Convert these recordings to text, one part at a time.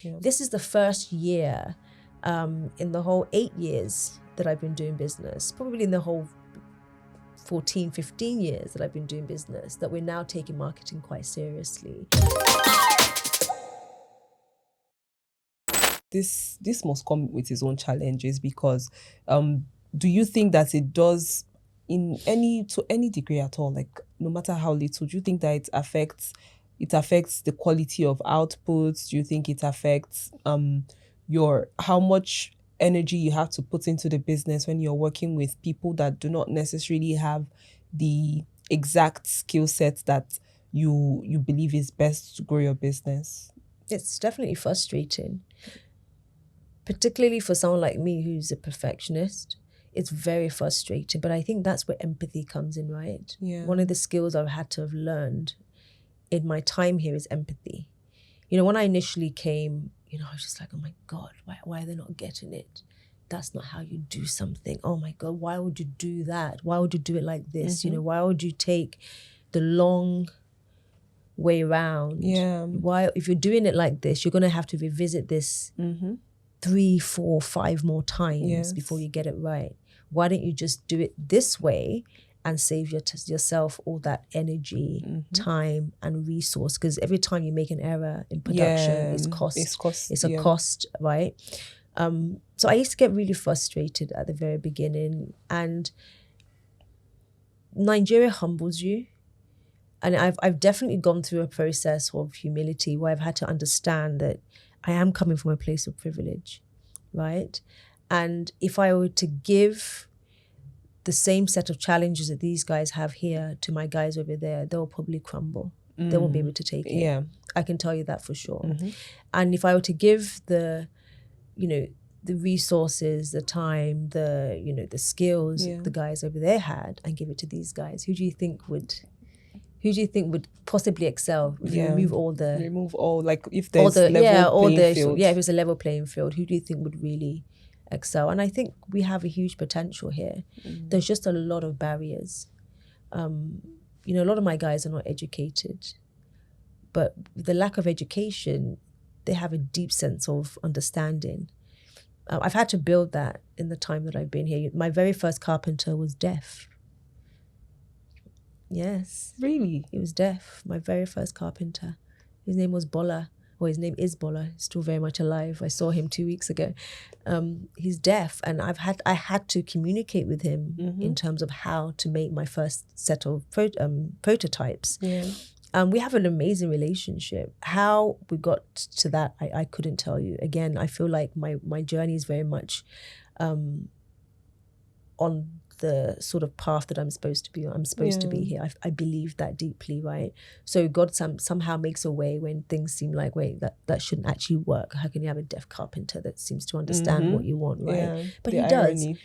Yeah. This is the first year in the whole 8 years that I've been doing business, probably in the whole 14, 15 years that I've been doing business, that we're now taking marketing quite seriously. This must come with its own challenges, because do you think that it does to any degree at all, like no matter how little, do you think that it affects the quality of outputs? Do you think it affects how much energy you have to put into the business when you're working with people that do not necessarily have the exact skill set that you believe is best to grow your business? It's definitely frustrating, particularly for someone like me who's a perfectionist. It's very frustrating, but I think that's where empathy comes in, right? Yeah. One of the skills I've had to have learned in my time here is empathy. When I initially came, I was just like, oh my God, why are they not getting it? That's not how you do something. Oh my God, why would you do that? Why would you do it like this? Why would you take the long way around? Yeah. Why, if you're doing it like this, you're going to have to revisit this 3, 4, 5 more times before you get it right. Why don't you just do it this way and save yourself all that energy, time, and resource? Because every time you make an error in production, it's a cost, right? So I used to get really frustrated at the very beginning, and Nigeria humbles you. And I've definitely gone through a process of humility where I've had to understand that I am coming from a place of privilege, right? And if I were to give the same set of challenges that these guys have here to my guys over there, they'll probably crumble. They won't be able to take it. Yeah. I can tell you that for sure. And if I were to give the resources, the time, the skills the guys over there had, and give it to these guys, who do you think would possibly excel if you remove all, like if there's level playing field? Yeah, if it's a level playing field, who do you think would really excel? And I think we have a huge potential here. There's just a lot of barriers. A lot of my guys are not educated, but with the lack of education, they have a deep sense of understanding. I've had to build that in the time that I've been here. My very first carpenter was deaf. Yes. Really? He was deaf. My very first carpenter. His name was Bola. Well, his name is Bola. He's still very much alive. I saw him 2 weeks ago. He's deaf, and I had to communicate with him in terms of how to make my first set of prototypes. Yeah. We have an amazing relationship. How we got to that, I couldn't tell you. Again, I feel like my journey is very much on the sort of path that I'm supposed to be on. I'm supposed to be here. I believe that deeply, right? So God somehow makes a way when things seem like, wait, that shouldn't actually work. How can you have a deaf carpenter that seems to understand what you want, right? Yeah. But the he irony. does.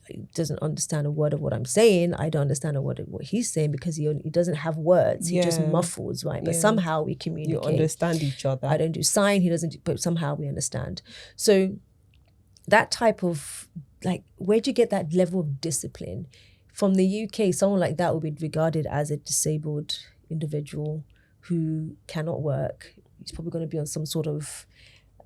He doesn't understand a word of what I'm saying. I don't understand a word of what he's saying, because he doesn't have words. He just muffles, right? But somehow we communicate. You understand each other. I don't do sign, he doesn't, but somehow we understand. So that type of, like, where'd you get that level of discipline? From the UK, someone like that would be regarded as a disabled individual who cannot work. He's probably going to be on some sort of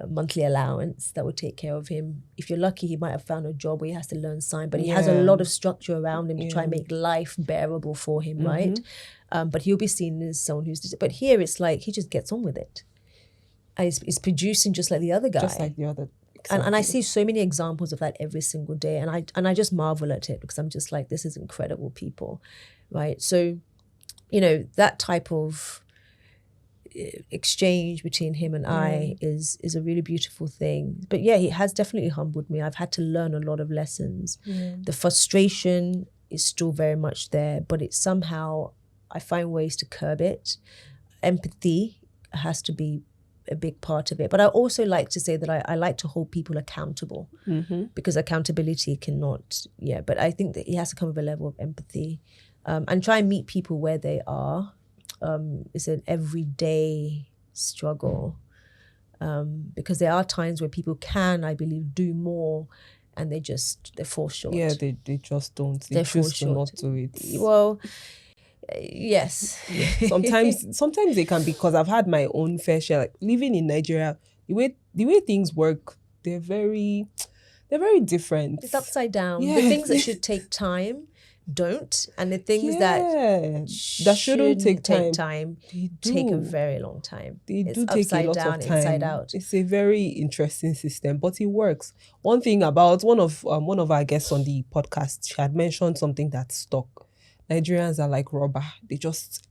monthly allowance that would take care of him. If you're lucky, he might have found a job where he has to learn sign, but he has a lot of structure around him to try and make life bearable for him, right? But he'll be seen as someone who's... But here it's like he just gets on with it. And he's producing just like the other guy. Just like the other. Exactly. And I see so many examples of that every single day. And I just marvel at it, because I'm just like, this is incredible people, right? So, that type of exchange between him and I is a really beautiful thing. But yeah, he has definitely humbled me. I've had to learn a lot of lessons. The frustration is still very much there, but it's somehow, I find ways to curb it. Empathy has to be a big part of it. But I also like to say that I like to hold people accountable, because accountability cannot, but I think that it has to come with a level of empathy, and try and meet people where they are. It's an everyday struggle, because there are times where people can, I believe, do more, and they're fall short. Yeah, they just don't. They choose to not do it. Well, yes. Sometimes it can be, because I've had my own fair share. Like, living in Nigeria, the way things work, they're very different. It's upside down. Yeah. The things that should take time don't, and the things that that shouldn't take time they take a do. very long time. They It's do take a upside lot down, of time. inside out. It's a very interesting system, but it works. One thing about one of our guests on the podcast, she had mentioned something that stuck. Nigerians are like rubber. They just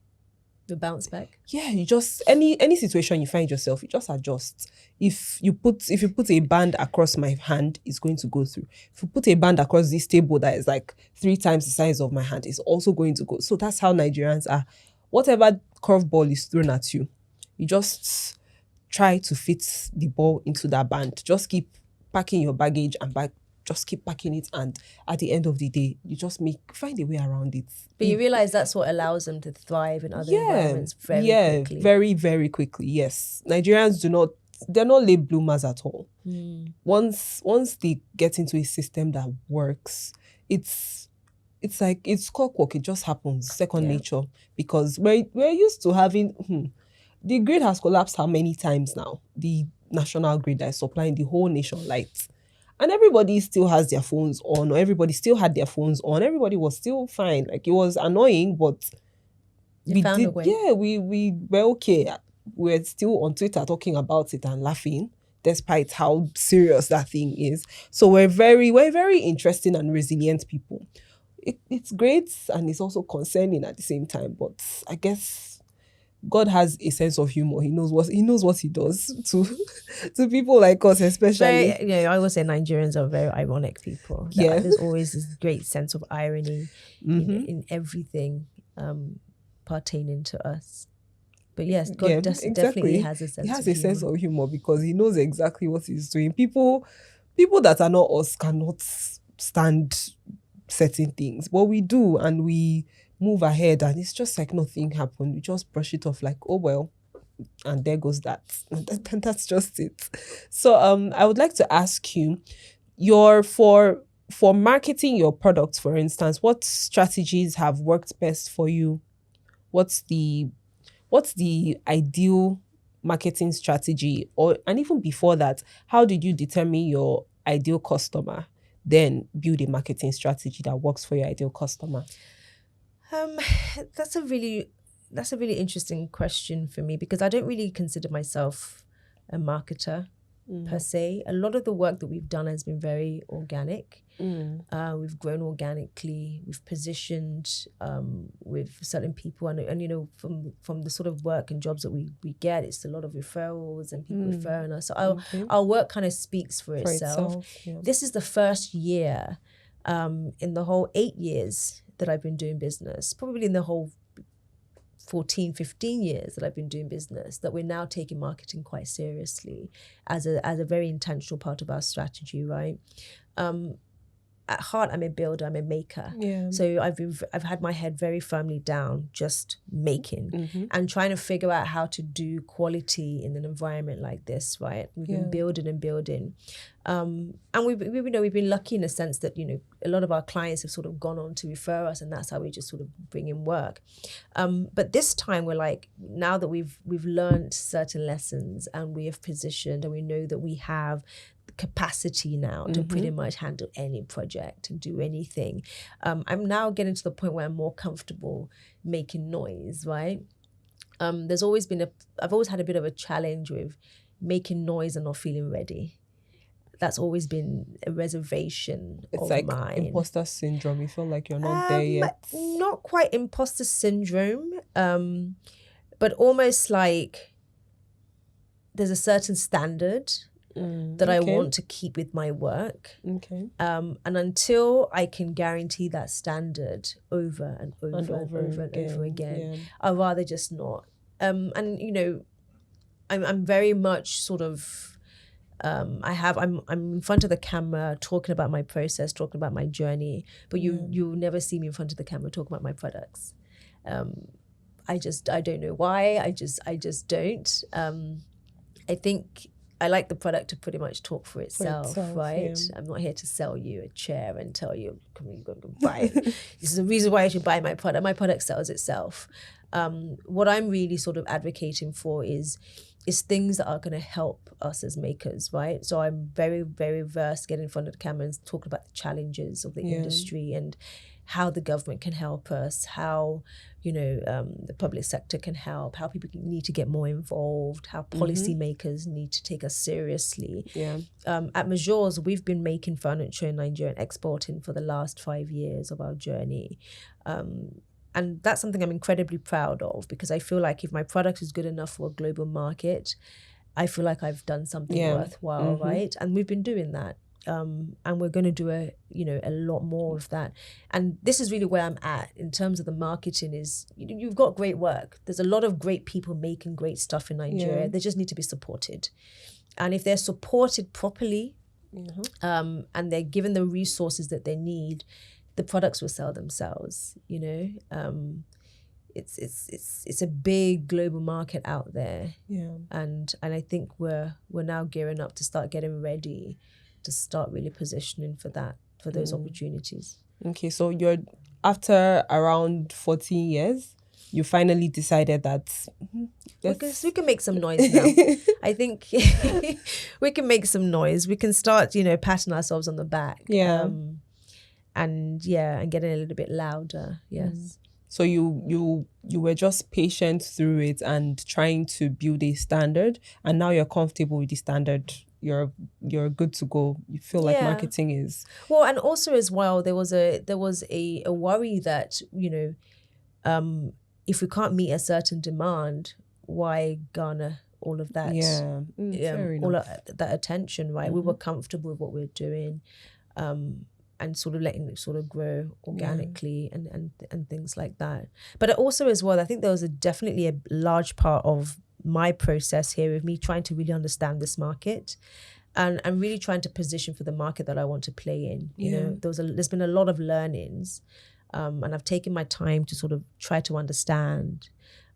The bounce back. you just any situation you find yourself, you just adjust. If you put a band across my hand, it's going to go through. If you put a band across this table that is like 3 times the size of my hand, it's also going to go. So that's how Nigerians are. Whatever curveball is thrown at you, you just try to fit the ball into that band. Just keep packing your baggage and just keep packing it, and at the end of the day, you just find a way around it. But you realize that's what allows them to thrive in other environments very quickly. Very, very quickly. Yes. Nigerians they're not late bloomers at all. Once they get into a system that works, it's like it's clockwork. It just happens, second nature, because we're used to having the grid has collapsed how many times now? The national grid that is supplying the whole nation light. And everybody still has their phones on, or everybody still had their phones on. Everybody was still fine. Like, it was annoying, but You found a way. Yeah, we were okay. We're still on Twitter talking about it and laughing, despite how serious that thing is. So we're very interesting and resilient people. It's great, and it's also concerning at the same time. But I guess God has a sense of humor. He knows what he does to people like us, especially. I always say Nigerians are very ironic people. There's always this great sense of irony in everything pertaining to us. But yes, God definitely has a sense of humor. He has a sense of humor because he knows exactly what he's doing. People that are not us cannot stand certain things, but we do, and we move ahead, and it's just like nothing happened. We just brush it off like, oh well, and there goes that. And that's just it. So I would like to ask you, for marketing your products, for instance, what strategies have worked best for you? What's the ideal marketing strategy? And even before that, how did you determine your ideal customer, then build a marketing strategy that works for your ideal customer? That's a really interesting question for me, because I don't really consider myself a marketer per se. A lot of the work that we've done has been very organic. We've grown organically. We've positioned with certain people, and from the sort of work and jobs that we get, it's a lot of referrals and people referring us. So our work kind of speaks for itself. Yeah. This is the first year in the whole 8 years that I've been doing business, probably in the whole 14, 15 years that I've been doing business, that we're now taking marketing quite seriously as a very intentional part of our strategy, right? At heart, I'm a builder, I'm a maker. Yeah. So I've had my head very firmly down, just making and trying to figure out how to do quality in an environment like this, right? We've been building and building. And we've been lucky in the sense that, a lot of our clients have sort of gone on to refer us, and that's how we just sort of bring in work. But this time we're like, now that we've learned certain lessons and we have positioned and we know that we have capacity now to pretty much handle any project and do anything. I'm now getting to the point where I'm more comfortable making noise, right? I've always had a bit of a challenge with making noise and not feeling ready. That's always been a reservation of mine. It's like imposter syndrome. You feel like you're not there yet. Not quite imposter syndrome, but almost like there's a certain standard that I want to keep with my work. Okay. And until I can guarantee that standard over and over again, I'd rather just not. I'm very much sort of I'm in front of the camera talking about my process, talking about my journey, but you'll never see me in front of the camera talking about my products. I don't know why. I just don't. I think I like the product to pretty much talk for itself, right? Yeah. I'm not here to sell you a chair and tell you, come on, you go buy it. This is the reason why you should buy my product. My product sells itself. What I'm really sort of advocating for is it's things that are going to help us as makers, right? So I'm very, very versed, getting in front of the camera and talking about the challenges of the industry and how the government can help us, how, the public sector can help, how people need to get more involved, how policymakers need to take us seriously. Yeah. At Majors, we've been making furniture in Nigeria and exporting for the last 5 years of our journey. And that's something I'm incredibly proud of, because I feel like if my product is good enough for a global market, I feel like I've done something worthwhile, right? And we've been doing that. And we're going to do a lot more of that. And this is really where I'm at in terms of the marketing is, you've got great work. There's a lot of great people making great stuff in Nigeria. They just need to be supported. And if they're supported properly, and they're given the resources that they need, the products will sell themselves. It's a big global market out there. And I think we're now gearing up to start getting ready to start really positioning for those opportunities. Okay, so you're after around 14 years, you finally decided that we can make some noise now. I think we can make some noise. We can start, patting ourselves on the back. And getting a little bit louder. Yes. So you were just patient through it and trying to build a standard, and now you're comfortable with the standard. You're good to go. You feel like marketing is well, and also as well, there was a worry that if we can't meet a certain demand, why garner all of that? All of that attention, right? We were comfortable with what we were doing. And sort of letting it sort of grow organically and things like that. But also as well, I think there was definitely a large part of my process here of me trying to really understand this market and really trying to position for the market that I want to play in. There's been a lot of learnings, and I've taken my time to sort of try to understand,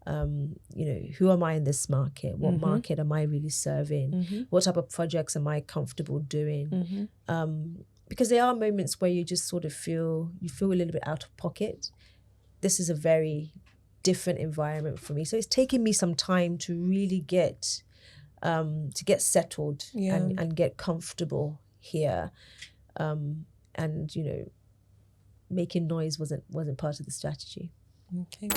who am I in this market? What market am I really serving? What type of projects am I comfortable doing? Because there are moments where you just sort of feel a little bit out of pocket. This is a very different environment for me. So it's taken me some time to really get settled and get comfortable here. And, making noise wasn't part of the strategy. Okay.